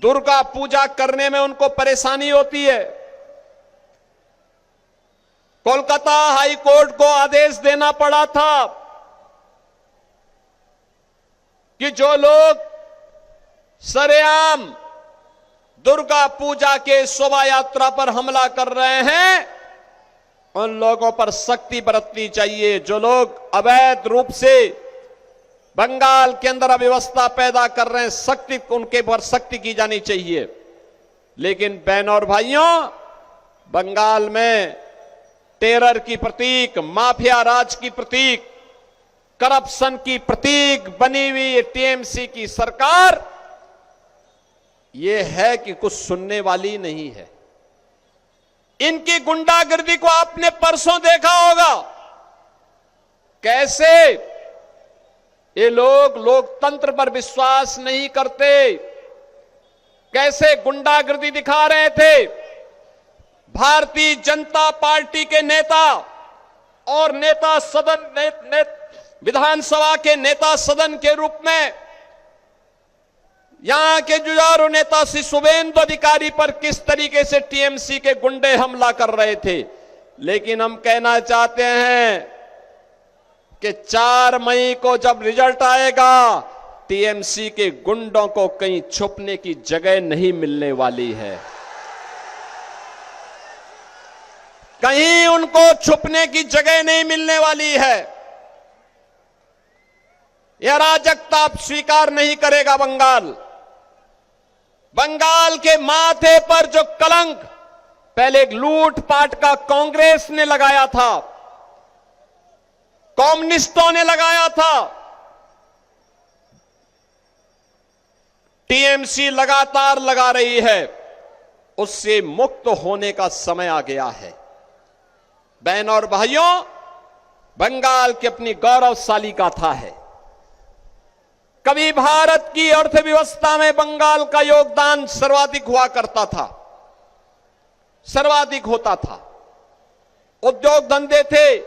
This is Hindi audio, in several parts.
दुर्गा पूजा करने में उनको परेशानी होती है। कोलकाता हाई कोर्ट को आदेश देना पड़ा था कि जो लोग सरेआम दुर्गा पूजा के शोभा यात्रा पर हमला कर रहे हैं उन लोगों पर सख्ती बरतनी चाहिए। जो लोग अवैध रूप से बंगाल के अंदर अव्यवस्था पैदा कर रहे हैं सख्ती उनके पर सख्ती की जानी चाहिए। लेकिन बहनों और भाइयों, बंगाल में टेरर की प्रतीक, माफिया राज की प्रतीक, करप्शन की प्रतीक बनी हुई टीएमसी की सरकार यह है कि कुछ सुनने वाली नहीं है। इनकी गुंडागर्दी को आपने परसों देखा होगा, कैसे ये लोग लोकतंत्र पर विश्वास नहीं करते, कैसे गुंडागर्दी दिखा रहे थे। भारतीय जनता पार्टी के नेता और नेता सदन विधानसभा के नेता सदन के रूप में यहां के जुझारू नेता श्री शुभेंदु अधिकारी पर किस तरीके से टीएमसी के गुंडे हमला कर रहे थे। लेकिन हम कहना चाहते हैं कि 4 मई को जब रिजल्ट आएगा टीएमसी के गुंडों को कहीं छुपने की जगह नहीं मिलने वाली है। कहीं उनको छुपने की जगह नहीं मिलने वाली है। यह अराजकता स्वीकार नहीं करेगा बंगाल। बंगाल के माथे पर जो कलंक पहले लूटपाट का कांग्रेस ने लगाया था, कम्युनिस्टों ने लगाया था, टीएमसी लगातार लगा रही है, उससे मुक्त होने का समय आ गया है। बहनों और भाइयों, बंगाल की अपनी गौरवशाली गाथा है। कभी भारत की अर्थव्यवस्था में बंगाल का योगदान सर्वाधिक हुआ करता था, सर्वाधिक होता था। उद्योग धंधे थे,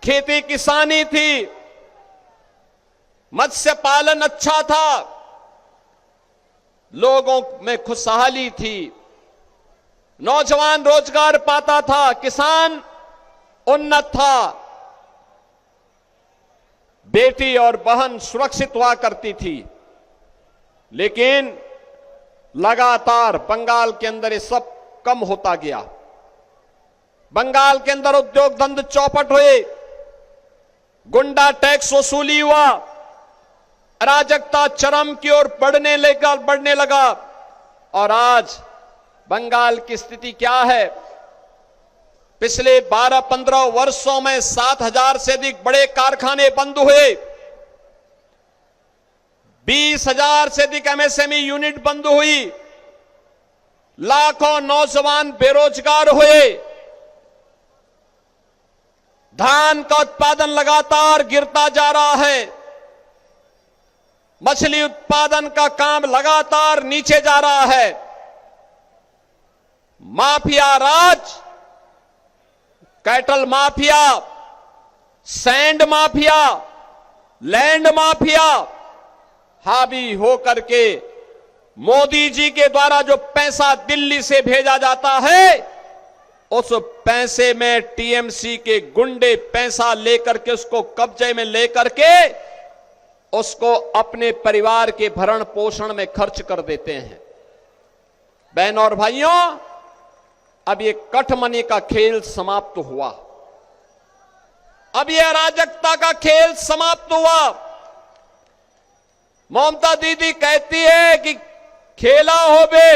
खेती किसानी थी, मत्स्य पालन अच्छा था, लोगों में खुशहाली थी, नौजवान रोजगार पाता था, किसान उन्नत था, बेटी और बहन सुरक्षित हुआ करती थी। लेकिन लगातार बंगाल के अंदर ये सब कम होता गया। बंगाल के अंदर उद्योग धंधे चौपट हुए, गुंडा टैक्स वसूली हुआ, अराजकता चरम की ओर बढ़ने लगा। और आज बंगाल की स्थिति क्या है? पिछले 12-15 वर्षों में 7,000 से अधिक बड़े कारखाने बंद हुए, 20,000 से अधिक एमएसएमई यूनिट बंद हुई, लाखों नौजवान बेरोजगार हुए, धान का उत्पादन लगातार गिरता जा रहा है, मछली उत्पादन का काम लगातार नीचे जा रहा है। माफिया राज, cattle mafia, sand mafia, land mafia हावी होकर के मोदी जी के द्वारा जो पैसा दिल्ली से भेजा जाता है उस पैसे में टीएमसी के गुंडे पैसा लेकर के उसको कब्जे में लेकर के उसको अपने परिवार के भरण पोषण में खर्च कर देते हैं। बहनों और भाइयों, अब ये कठमनी का खेल समाप्त हुआ, अब ये अराजकता का खेल समाप्त हुआ। ममता दीदी कहती है कि खेला हो बे,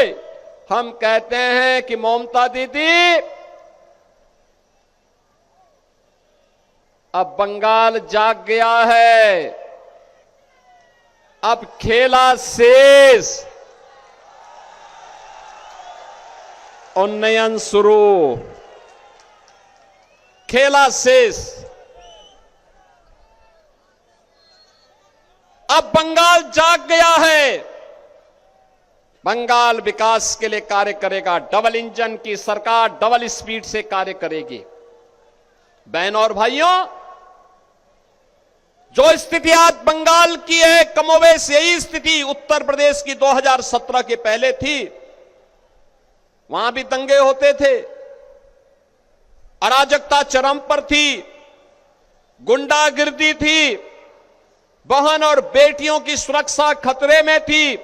हम कहते हैं कि ममता दीदी अब बंगाल जाग गया है, अब खेला शेष, उन्नयन शुरू, खेला शेष। अब बंगाल जाग गया है, बंगाल विकास के लिए कार्य करेगा। डबल इंजन की सरकार डबल स्पीड से कार्य करेगी। बहनों और भाइयों, जो स्थिति आज बंगाल की है, कमोवेश यही स्थिति उत्तर प्रदेश की 2017 के पहले थी। वहां भी दंगे होते थे, अराजकता चरम पर थी, गुंडागिर्दी थी, बहन और बेटियों की सुरक्षा खतरे में थी,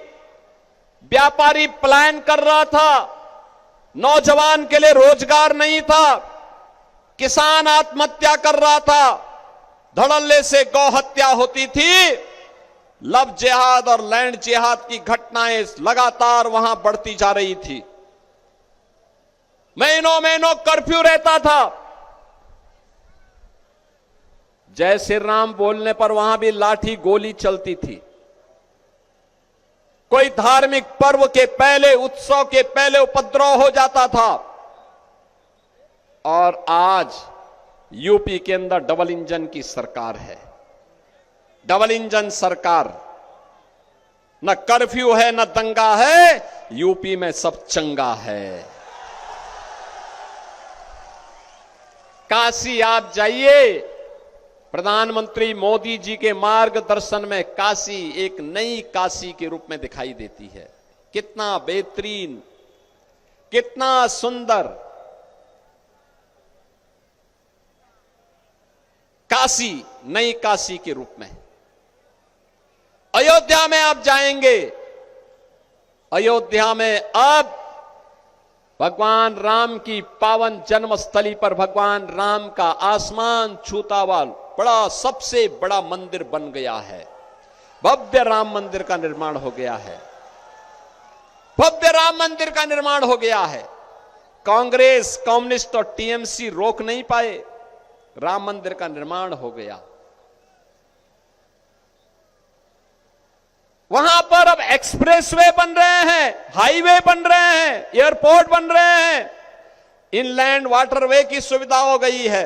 व्यापारी पलायन कर रहा था, नौजवान के लिए रोजगार नहीं था, किसान आत्महत्या कर रहा था, धड़ल्ले से गौ हत्या होती थी। लव जिहाद और लैंड जिहाद की घटनाएं लगातार वहां बढ़ती जा रही थी। महीनों महीनों कर्फ्यू रहता था। जय श्री राम बोलने पर वहां भी लाठी गोली चलती थी। कोई धार्मिक पर्व के पहले, उत्सव के पहले उपद्रव हो जाता था। और आज यूपी के अंदर डबल इंजन की सरकार है। डबल इंजन सरकार, न कर्फ्यू है न दंगा है, यूपी में सब चंगा है। काशी आप जाइए, प्रधानमंत्री मोदी जी के मार्गदर्शन में काशी एक नई काशी के रूप में दिखाई देती है। कितना बेहतरीन, कितना सुंदर काशी, नई काशी के रूप में। अयोध्या में आप जाएंगे, अयोध्या में अब भगवान राम की पावन जन्मस्थली पर भगवान राम का आसमान छूता हुआ बड़ा, सबसे बड़ा मंदिर बन गया है। भव्य राम मंदिर का निर्माण हो गया है। भव्य राम मंदिर का निर्माण हो गया है। कांग्रेस, कम्युनिस्ट और टीएमसी रोक नहीं पाए। राम मंदिर का निर्माण हो गया। वहां पर अब एक्सप्रेसवे बन रहे हैं, हाईवे बन रहे हैं, एयरपोर्ट बन रहे हैं, इनलैंड वाटरवे की सुविधा हो गई है,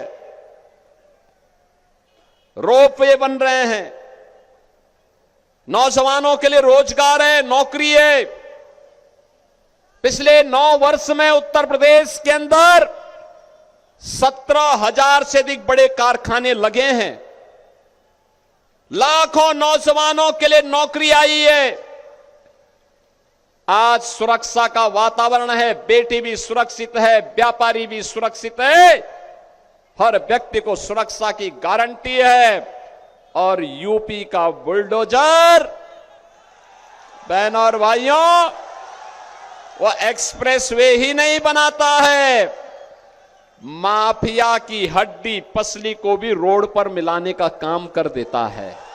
रोपवे बन रहे हैं, नौजवानों के लिए रोजगार है, नौकरी है। पिछले 9 वर्ष में उत्तर प्रदेश के अंदर 17,000 से अधिक बड़े कारखाने लगे हैं। लाखों नौजवानों के लिए नौकरी आई है। आज सुरक्षा का वातावरण है, बेटी भी सुरक्षित है, व्यापारी भी सुरक्षित है, हर व्यक्ति को सुरक्षा की गारंटी है। और यूपी का बुलडोजर, बहनों और भाइयों, वो एक्सप्रेसवे ही नहीं बनाता है, माफिया की हड्डी पसली को भी रोड पर मिलाने का काम कर देता है।